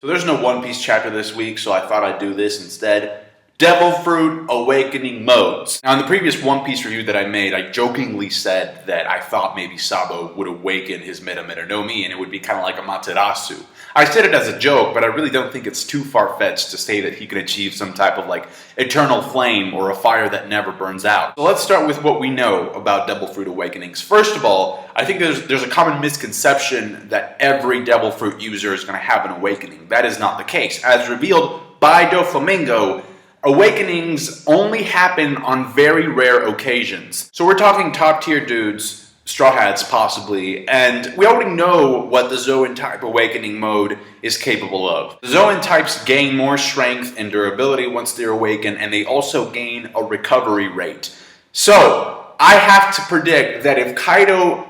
So there's no One Piece chapter this week, so I thought I'd do this instead. Devil Fruit Awakening Modes. Now in the previous One Piece review that I made, I jokingly said that I thought maybe Sabo would awaken his Meta Meta no Mi and it would be kind of like a Materasu. I said it as a joke, but I really don't think it's too far-fetched to say that he could achieve some type of like eternal flame or a fire that never burns out. So let's start with what we know about Devil Fruit Awakenings. First of all, I think there's a common misconception that every Devil Fruit user is going to have an awakening. That is not the case. As revealed by Doflamingo, awakenings only happen on very rare occasions. So we're talking top tier dudes, Straw Hats possibly, and we already know what the Zoan type awakening mode is capable of. The Zoan types gain more strength and durability once they're awakened, and they also gain a recovery rate. So I have to predict that if Kaido,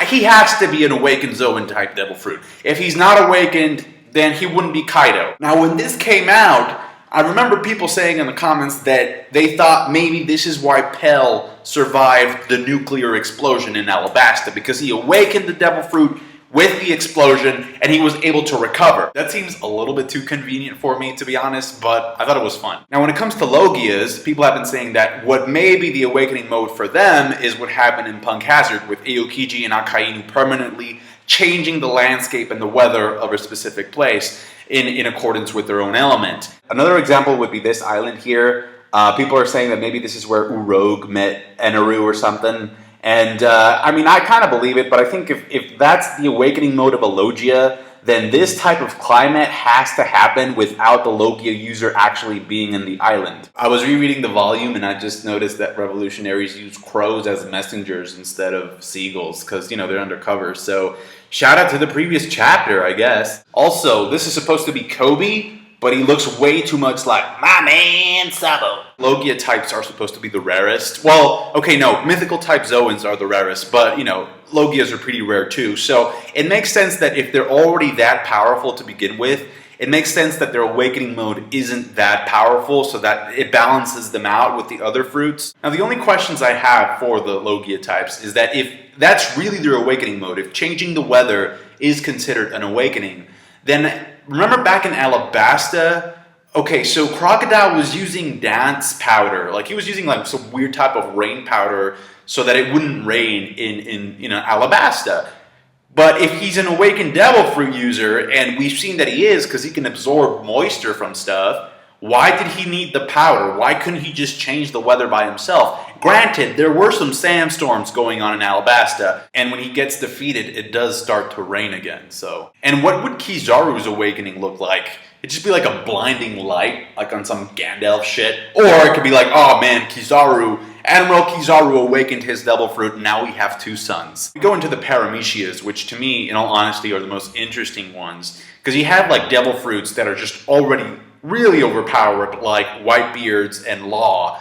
he has to be an awakened Zoan type Devil Fruit. If he's not awakened, then he wouldn't be Kaido. Now when this came out, I remember people saying in the comments that they thought maybe this is why Pell survived the nuclear explosion in Alabasta, because he awakened the Devil Fruit with the explosion and he was able to recover. That seems a little bit too convenient for me, to be honest, but I thought it was fun. Now when it comes to Logias, people have been saying that what may be the awakening mode for them is what happened in Punk Hazard with Aokiji and Akainu permanently changing the landscape and the weather of a specific place in accordance with their own element. Another example would be this island here. People are saying that maybe this is where Urog met Eneru or something. And I mean, I kind of believe it, but I think if that's the awakening mode of a Logia, then this type of climate has to happen without the Logia user actually being in the island. I was rereading the volume and I just noticed that revolutionaries use crows as messengers instead of seagulls because, you know, they're undercover. So shout out to the previous chapter, I guess. Also, this is supposed to be Kobe, but he looks way too much like my man Sabo. Logia types are supposed to be the rarest. Well, okay, no, mythical type Zoans are the rarest, but you know, Logias are pretty rare too. So it makes sense that if they're already that powerful to begin with, it makes sense that their awakening mode isn't that powerful so that it balances them out with the other fruits. Now the only questions I have for the Logia types is that if that's really their awakening mode, if changing the weather is considered an awakening, then remember back in Alabasta, okay, so Crocodile was using dance powder. Like he was using like some weird type of rain powder so that it wouldn't rain in Alabasta. But if he's an awakened Devil Fruit user, and we've seen that he is because he can absorb moisture from stuff, why did he need the powder? Why couldn't he just change the weather by himself? Granted, there were some sandstorms going on in Alabasta, and when he gets defeated, it does start to rain again, so. And what would Kizaru's awakening look like? It'd just be like a blinding light, like on some Gandalf shit. Or it could be like, oh man, Admiral Kizaru awakened his Devil Fruit, and now we have two sons. We go into the Paramecias, which to me, in all honesty, are the most interesting ones. Because you have like Devil Fruits that are just already really overpowered, like Whitebeards and Law.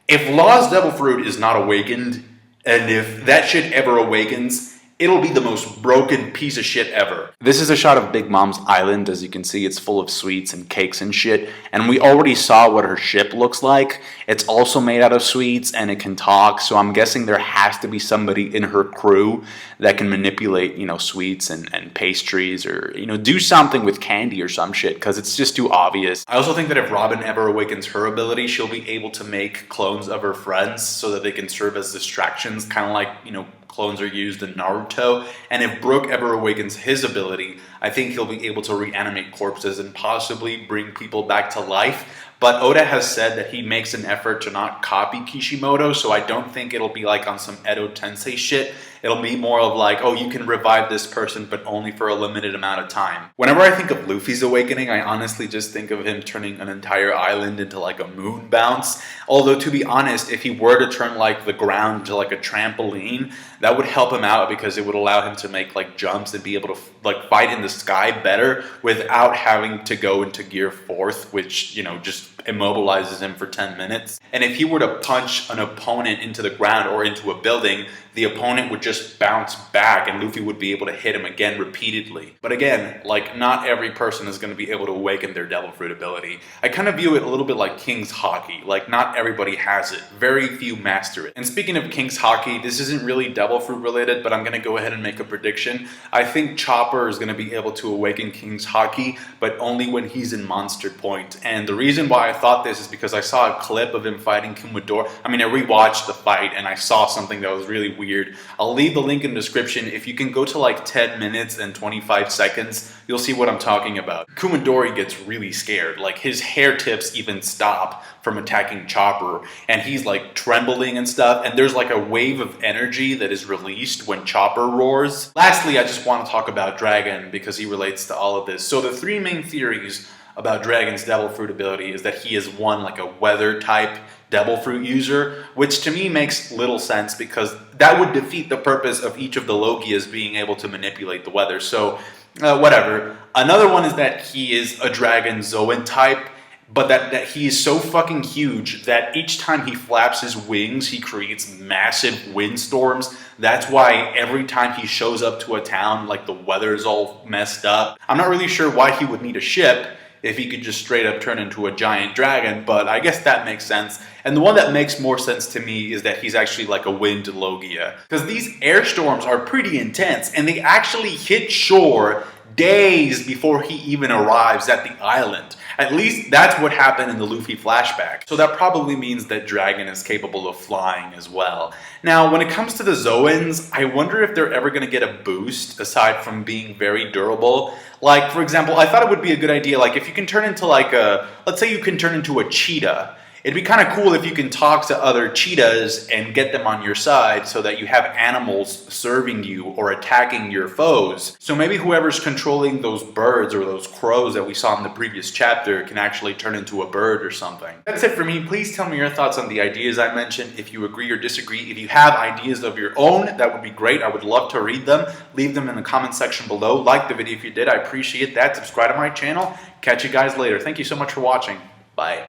If Law's Devil Fruit is not awakened, and if that shit ever awakens, it'll be the most broken piece of shit ever. This is a shot of Big Mom's island. As you can see, it's full of sweets and cakes and shit. And we already saw what her ship looks like. It's also made out of sweets and it can talk. So I'm guessing there has to be somebody in her crew that can manipulate, you know, sweets and pastries or, you know, do something with candy or some shit because it's just too obvious. I also think that if Robin ever awakens her ability, she'll be able to make clones of her friends so that they can serve as distractions, kind of like, you know, clones are used in Naruto. And if Brook ever awakens his ability, I think he'll be able to reanimate corpses and possibly bring people back to life. But Oda has said that he makes an effort to not copy Kishimoto, so I don't think it'll be like on some Edo Tensei shit. It'll be more of like, oh, you can revive this person, but only for a limited amount of time. Whenever I think of Luffy's awakening, I honestly just think of him turning an entire island into like a moon bounce. Although, to be honest, if he were to turn like the ground into like a trampoline, that would help him out because it would allow him to make like jumps and be able to like fight in the sky better without having to go into gear 4th, which, you know, just just immobilizes him for 10 minutes. And if he were to punch an opponent into the ground or into a building, the opponent would just bounce back and Luffy would be able to hit him again repeatedly. But again, like, not every person is going to be able to awaken their Devil Fruit ability. I kind of view it a little bit like King's Haki. Like, not everybody has it. Very few master it. And speaking of King's Haki, this isn't really Devil Fruit related, but I'm going to go ahead and make a prediction. I think Chopper is going to be able to awaken King's Haki, but only when he's in Monster Point. And the reason why I thought this is because I saw a clip of him fighting Kumadori. I mean, I rewatched the fight and I saw something that was really weird. I'll leave the link in the description. If you can go to like 10 minutes and 25 seconds, you'll see what I'm talking about. Kumadori gets really scared. Like, his hair tips even stop from attacking Chopper, and he's like trembling and stuff, and there's like a wave of energy that is released when Chopper roars. Lastly, I just want to talk about Dragon because he relates to all of this. So the three main theories about Dragon's Devil Fruit ability is that he is one, like a weather type Devil Fruit user, which to me makes little sense because that would defeat the purpose of each of the Logias being able to manipulate the weather. So whatever. Another one is that he is a Dragon Zoan type, but that he is so fucking huge that each time he flaps his wings, he creates massive windstorms. That's why every time he shows up to a town, like, the weather is all messed up. I'm not really sure why he would need a ship if he could just straight up turn into a giant dragon, but I guess that makes sense. And the one that makes more sense to me is that he's actually like a wind Logia. Because these air storms are pretty intense, and they actually hit shore days before he even arrives at the island. At least that's what happened in the Luffy flashback. So that probably means that Dragon is capable of flying as well. Now, when it comes to the Zoans, I wonder if they're ever going to get a boost aside from being very durable. Like, for example, I thought it would be a good idea, like, if you can turn into like a, let's say you can turn into a cheetah. It'd be kind of cool if you can talk to other cheetahs and get them on your side so that you have animals serving you or attacking your foes. So maybe whoever's controlling those birds or those crows that we saw in the previous chapter can actually turn into a bird or something. That's it for me. Please tell me your thoughts on the ideas I mentioned. If you agree or disagree, if you have ideas of your own, that would be great. I would love to read them. Leave them in the comment section below. Like the video if you did. I appreciate that. Subscribe to my channel. Catch you guys later. Thank you so much for watching. Bye.